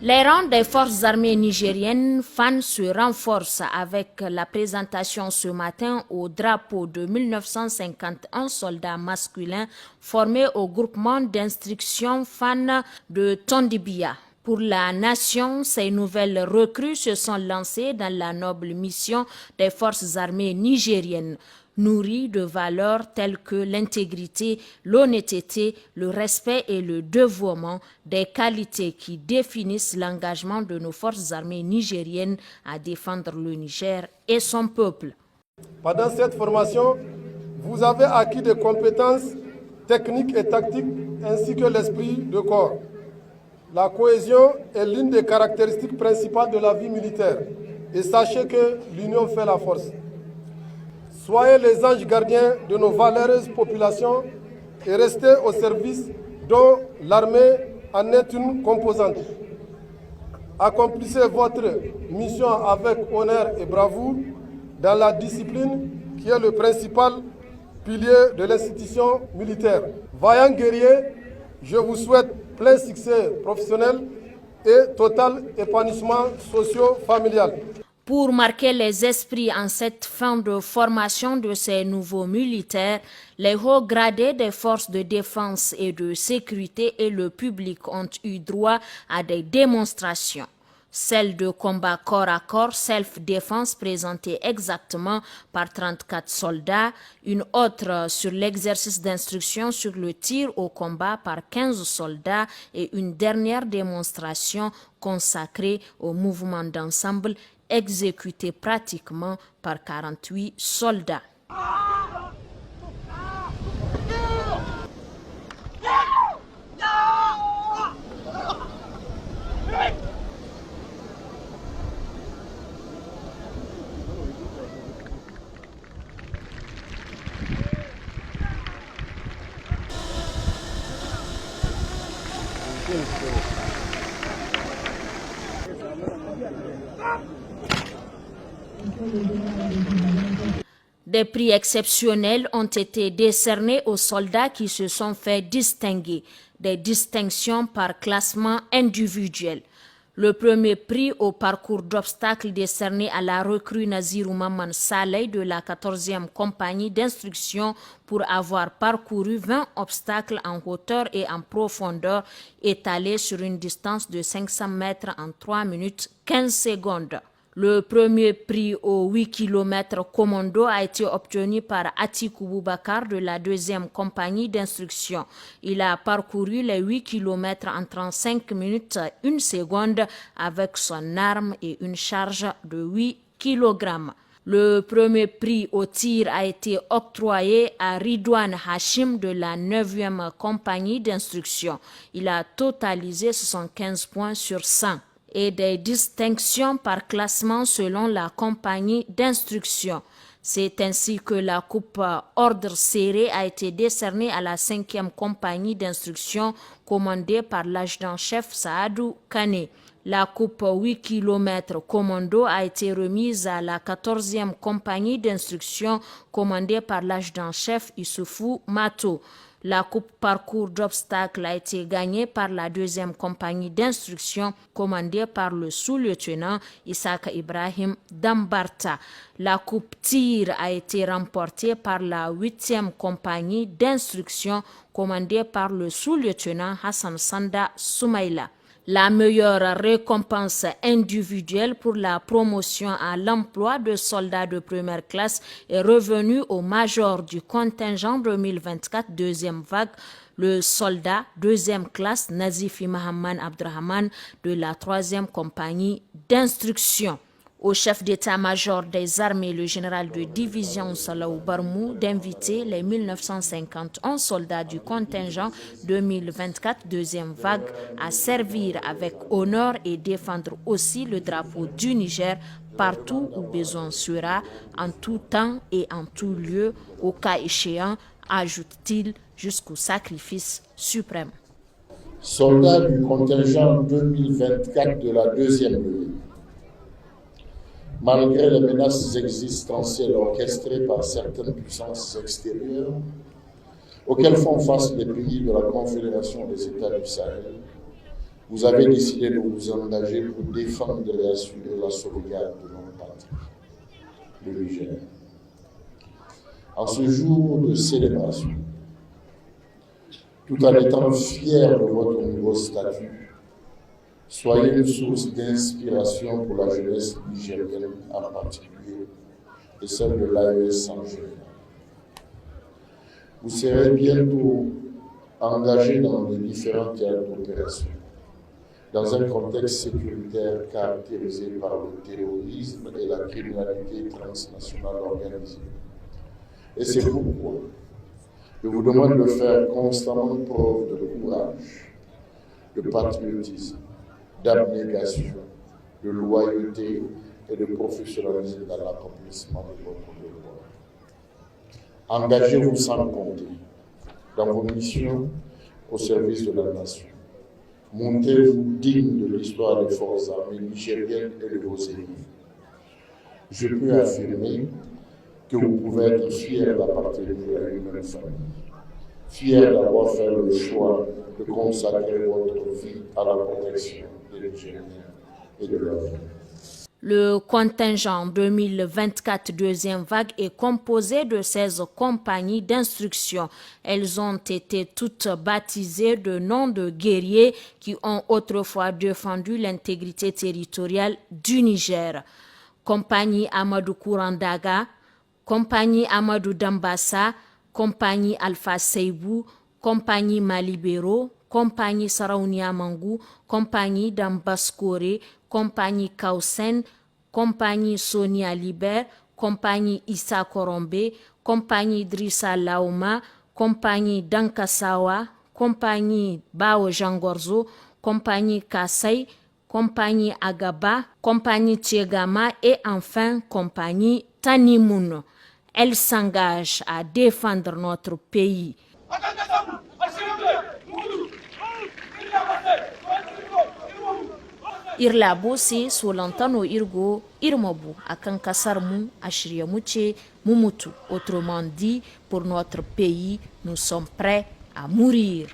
Les rangs des forces armées nigériennes FAN se renforcent avec la présentation ce matin au drapeau de 1951 soldats masculins formés au groupement d'instruction FAN de Tondibia. Pour la nation, ces nouvelles recrues se sont lancées dans la noble mission des forces armées nigériennes, nourries de valeurs telles que l'intégrité, l'honnêteté, le respect et le dévouement, des qualités qui définissent l'engagement de nos forces armées nigériennes à défendre le Niger et son peuple. Pendant cette formation, vous avez acquis des compétences techniques et tactiques ainsi que l'esprit de corps. La cohésion est l'une des caractéristiques principales de la vie militaire et sachez que l'union fait la force. Soyez les anges gardiens de nos valeureuses populations et restez au service dont l'armée en est une composante. Accomplissez votre mission avec honneur et bravoure dans la discipline qui est le principal pilier de l'institution militaire. Vaillants guerriers, je vous souhaite plein succès professionnel et total épanouissement socio-familial. Pour marquer les esprits en cette fin de formation de ces nouveaux militaires, les hauts gradés des forces de défense et de sécurité et le public ont eu droit à des démonstrations. Celle de combat corps à corps, self-défense présentée exactement par 34 soldats, une autre sur l'exercice d'instruction sur le tir au combat par 15 soldats et une dernière démonstration consacrée au mouvement d'ensemble exécuté pratiquement par 48 soldats. Des prix exceptionnels ont été décernés aux soldats qui se sont fait distinguer, des distinctions par classement individuel. Le premier prix au parcours d'obstacles décerné à la recrue Nazirou Maman Saleh de la 14e compagnie d'instruction pour avoir parcouru 20 obstacles en hauteur et en profondeur étalés sur une distance de 500 mètres en 3 minutes 15 secondes. Le premier prix au 8 km commando a été obtenu par Atikou Boubacar de la 2e compagnie d'instruction. Il a parcouru les 8 km en 35 minutes 1 seconde avec son arme et une charge de 8 kg. Le premier prix au tir a été octroyé à Ridouane Hachim de la 9e compagnie d'instruction. Il a totalisé 75 points sur 100. Et des distinctions par classement selon la compagnie d'instruction. C'est ainsi que la coupe ordre serré a été décernée à la 5e compagnie d'instruction commandée par l'adjudant-chef Saadou Kane. La coupe 8 km commando a été remise à la 14e compagnie d'instruction commandée par l'adjudant-chef Issoufou Mato. La coupe parcours d'obstacles a été gagnée par la 2e compagnie d'instruction commandée par le sous-lieutenant Issaka Ibrahim Dambarta. La coupe tir a été remportée par la 8e compagnie d'instruction commandée par le sous-lieutenant Hassan Sanda Soumaïla. La meilleure récompense individuelle pour la promotion à l'emploi de soldats de première classe est revenue au major du contingent 2024 deuxième vague, le soldat deuxième classe Nazifi Mahaman Abdrahman de la 3e compagnie d'instruction. Au chef d'état-major des armées, le général de division Salaou Barmou, d'inviter les 1951 soldats du contingent 2024 deuxième vague à servir avec honneur et défendre aussi le drapeau du Niger partout où besoin sera, en tout temps et en tout lieu, au cas échéant, ajoute-t-il, jusqu'au sacrifice suprême. Soldats du contingent 2024 de la deuxième ligne. Malgré les menaces existentielles orchestrées par certaines puissances extérieures, auxquelles font face les pays de la Confédération des États du Sahel, vous avez décidé de vous engager pour défendre et assurer la sauvegarde de notre patrie, le Niger. En ce jour de célébration, tout en étant fiers de votre nouveau statut, soyez une source d'inspiration pour la jeunesse nigérienne en particulier et celle de l'AES en général. Vous serez bientôt engagés dans les différents théâtres d'opération, dans un contexte sécuritaire caractérisé par le terrorisme et la criminalité transnationale organisée. Et c'est pourquoi je vous demande de faire constamment preuve de courage, de patriotisme, d'abnégation, de loyauté et de professionnalisme dans l'accomplissement de votre devoir. Engagez-vous sans compter dans vos missions au service de la nation. Montrez-vous digne de l'histoire des forces armées nigériennes et de vos ennemis. Je peux affirmer que vous pouvez être fiers d'appartenir à une même famille, fiers d'avoir fait le choix de consacrer votre vie à la protection des Nigériens et de leur vie. Le contingent 2024 deuxième vague est composé de 16 compagnies d'instruction. Elles ont été toutes baptisées de noms de guerriers qui ont autrefois défendu l'intégrité territoriale du Niger. Compagnie Amadou Kourandaga, Compagnie Amadou Dambassa, Compagnie Alpha Seibou, Compagnie Malibero, Compagnie Saraounia Mangou, Compagnie Dambaskore, Compagnie Kausen, Compagnie Sonia Liber, Compagnie Issa Korombe, Compagnie Drissa Laoma, Compagnie Dankasawa, Compagnie Bao Jangorzo, Compagnie Kasai, Compagnie Agaba, Compagnie Tiegama et enfin Compagnie Tanimoun. Elle s'engage à défendre notre pays. Irla Bose Solantano Irgo Irmobu akan kasar mu a shirye mu ce mu mutu. Autrement dit, pour notre pays, nous sommes prêts à mourir.